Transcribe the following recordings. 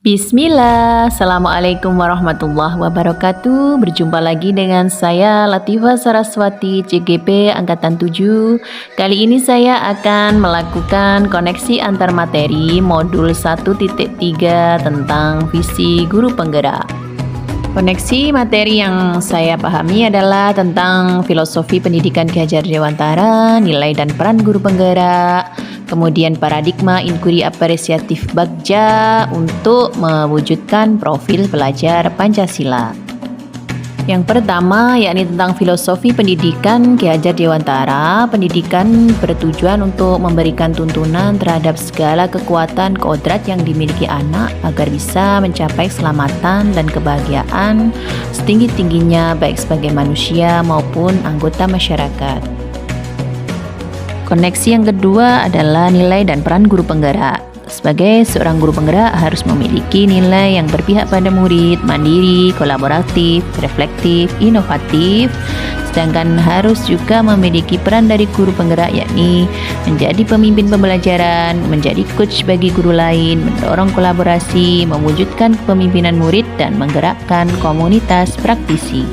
Bismillah, Assalamualaikum warahmatullahi wabarakatuh. Berjumpa lagi dengan saya Latifah Saraswati CGP Angkatan 7. Kali ini saya akan melakukan koneksi antar materi modul 1.3 tentang visi guru penggerak. Koneksi materi yang saya pahami adalah tentang filosofi pendidikan Ki Hajar Dewantara, nilai dan peran guru penggerak, kemudian paradigma inquiry apresiatif Bagja untuk mewujudkan profil pelajar Pancasila. Yang pertama yakni tentang filosofi pendidikan Ki Hajar Dewantara. Pendidikan bertujuan untuk memberikan tuntunan terhadap segala kekuatan kodrat yang dimiliki anak agar bisa mencapai keselamatan dan kebahagiaan setinggi-tingginya baik sebagai manusia maupun anggota masyarakat. Koneksi yang kedua adalah nilai dan peran guru penggerak. Sebagai seorang guru penggerak harus memiliki nilai yang berpihak pada murid, mandiri, kolaboratif, reflektif, inovatif. Sedangkan harus juga memiliki peran dari guru penggerak yakni menjadi pemimpin pembelajaran, menjadi coach bagi guru lain, mendorong kolaborasi, mewujudkan kepemimpinan murid dan menggerakkan komunitas praktisi.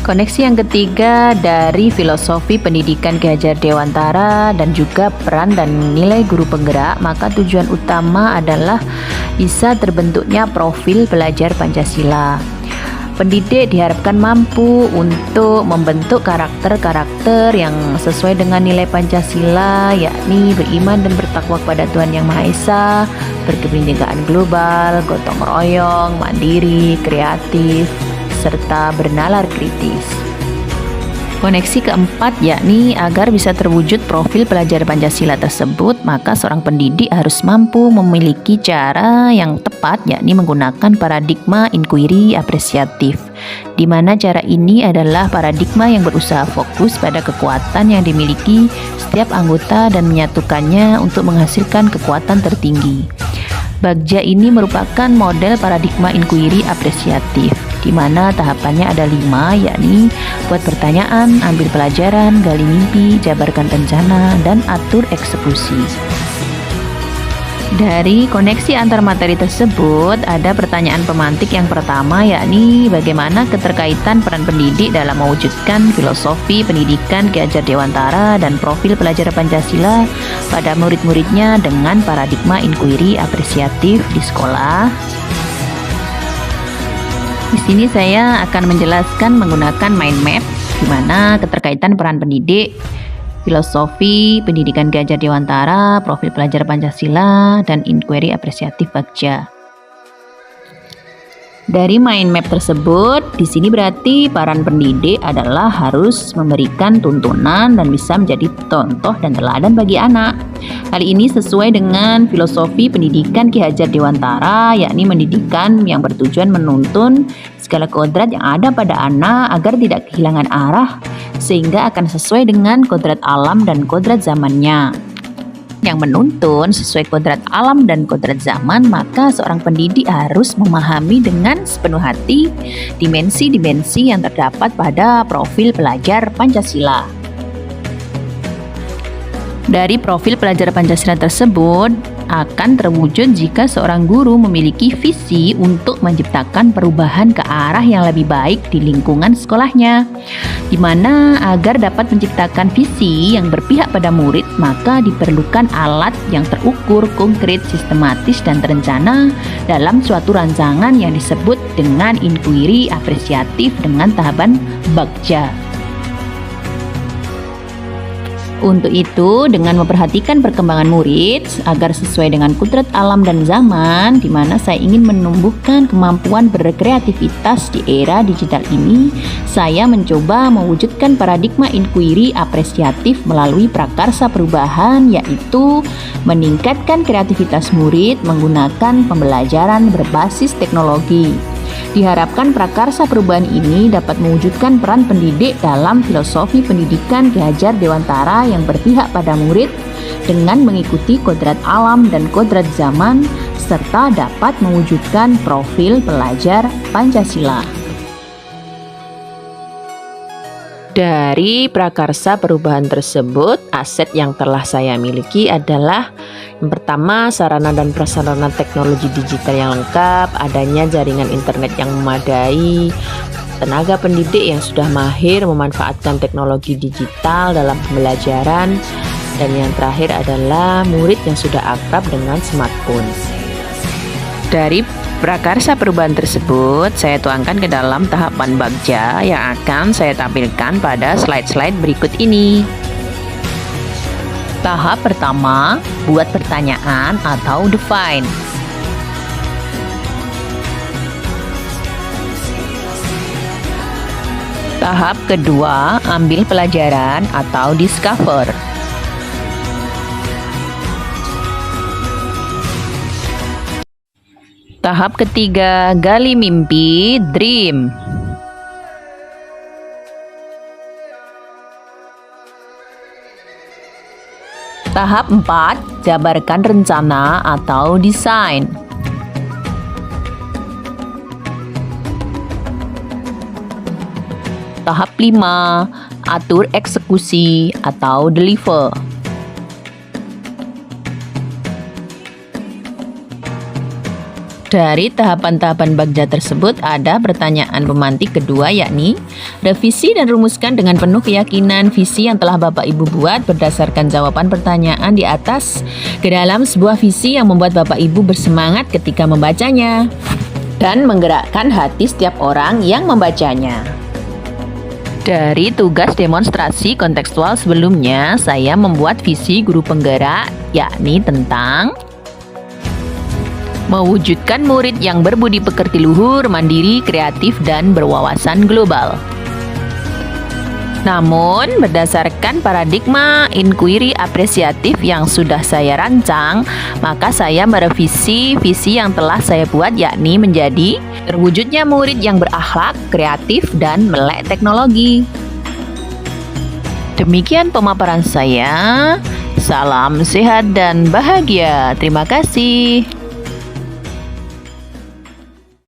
Koneksi yang ketiga dari filosofi pendidikan Ki Hajar Dewantara dan juga peran dan nilai guru penggerak, maka tujuan utama adalah bisa terbentuknya profil pelajar Pancasila. Pendidik diharapkan mampu untuk membentuk karakter-karakter yang sesuai dengan nilai Pancasila, yakni beriman dan bertakwa kepada Tuhan Yang Maha Esa, berkebinekaan global, gotong royong, mandiri, kreatif, serta bernalar kritis. Koneksi keempat yakni agar bisa terwujud profil pelajar Pancasila tersebut, maka seorang pendidik harus mampu memiliki cara yang tepat yakni menggunakan paradigma inquiry apresiatif, di mana cara ini adalah paradigma yang berusaha fokus pada kekuatan yang dimiliki setiap anggota dan menyatukannya untuk menghasilkan kekuatan tertinggi. Bagja ini merupakan model paradigma inquiry apresiatif, di mana tahapannya ada 5, yakni buat pertanyaan, ambil pelajaran, gali mimpi, jabarkan rencana, dan atur eksekusi. Dari koneksi antar materi tersebut ada pertanyaan pemantik yang pertama, yakni bagaimana keterkaitan peran pendidik dalam mewujudkan filosofi pendidikan Ki Hajar Dewantara dan profil pelajar Pancasila pada murid-muridnya dengan paradigma inquiry apresiatif di sekolah. Di sini saya akan menjelaskan menggunakan mind map di mana keterkaitan peran pendidik, filosofi pendidikan Ki Hajar Dewantara, profil pelajar Pancasila, dan inquiry apresiatif Bagja. Dari mind map tersebut, di sini berarti peran pendidik adalah harus memberikan tuntunan dan bisa menjadi contoh dan teladan bagi anak. Hal ini sesuai dengan filosofi pendidikan Ki Hajar Dewantara, yakni pendidikan yang bertujuan menuntun segala kodrat yang ada pada anak agar tidak kehilangan arah, sehingga akan sesuai dengan kodrat alam dan kodrat zamannya. Yang menuntun sesuai kodrat alam dan kodrat zaman, maka seorang pendidik harus memahami dengan sepenuh hati dimensi-dimensi yang terdapat pada profil pelajar Pancasila. Dari profil pelajar Pancasila tersebut akan terwujud jika seorang guru memiliki visi untuk menciptakan perubahan ke arah yang lebih baik di lingkungan sekolahnya, di mana agar dapat menciptakan visi yang berpihak pada murid, maka diperlukan alat yang terukur, konkret, sistematis, dan terencana dalam suatu rancangan yang disebut dengan inquiry apresiatif dengan tahapan Bagja. Untuk itu, dengan memperhatikan perkembangan murid agar sesuai dengan kodrat alam dan zaman, di mana saya ingin menumbuhkan kemampuan berkreativitas di era digital ini, saya mencoba mewujudkan paradigma inquiry apresiatif melalui prakarsa perubahan, yaitu meningkatkan kreativitas murid menggunakan pembelajaran berbasis teknologi. Diharapkan prakarsa perubahan ini dapat mewujudkan peran pendidik dalam filosofi pendidikan Ki Hajar Dewantara yang berpihak pada murid dengan mengikuti kodrat alam dan kodrat zaman, serta dapat mewujudkan profil pelajar Pancasila. Dari prakarsa perubahan tersebut, aset yang telah saya miliki adalah yang pertama, sarana dan prasarana teknologi digital yang lengkap, adanya jaringan internet yang memadai, tenaga pendidik yang sudah mahir memanfaatkan teknologi digital dalam pembelajaran, dan yang terakhir adalah murid yang sudah akrab dengan smartphone. Dari prakarsa perubahan tersebut, saya tuangkan ke dalam tahapan bagja yang akan saya tampilkan pada slide-slide berikut ini. Tahap pertama, buat pertanyaan atau define. Tahap kedua, ambil pelajaran atau discover. Tahap ketiga, gali mimpi, dream. Tahap 4, jabarkan rencana atau desain. Tahap 5, atur eksekusi atau deliver. Dari tahapan-tahapan bagja tersebut ada pertanyaan pemantik kedua, yakni revisi dan rumuskan dengan penuh keyakinan visi yang telah Bapak Ibu buat berdasarkan jawaban pertanyaan di atas ke dalam sebuah visi yang membuat Bapak Ibu bersemangat ketika membacanya dan menggerakkan hati setiap orang yang membacanya. Dari tugas demonstrasi kontekstual sebelumnya, saya membuat visi guru penggerak, yakni tentang mewujudkan murid yang berbudi pekerti luhur, mandiri, kreatif, dan berwawasan global. Namun, berdasarkan paradigma inquiry apresiatif yang sudah saya rancang, maka saya merevisi visi yang telah saya buat, yakni menjadi terwujudnya murid yang berakhlak, kreatif, dan melek teknologi. Demikian pemaparan saya. Salam sehat dan bahagia. Terima kasih.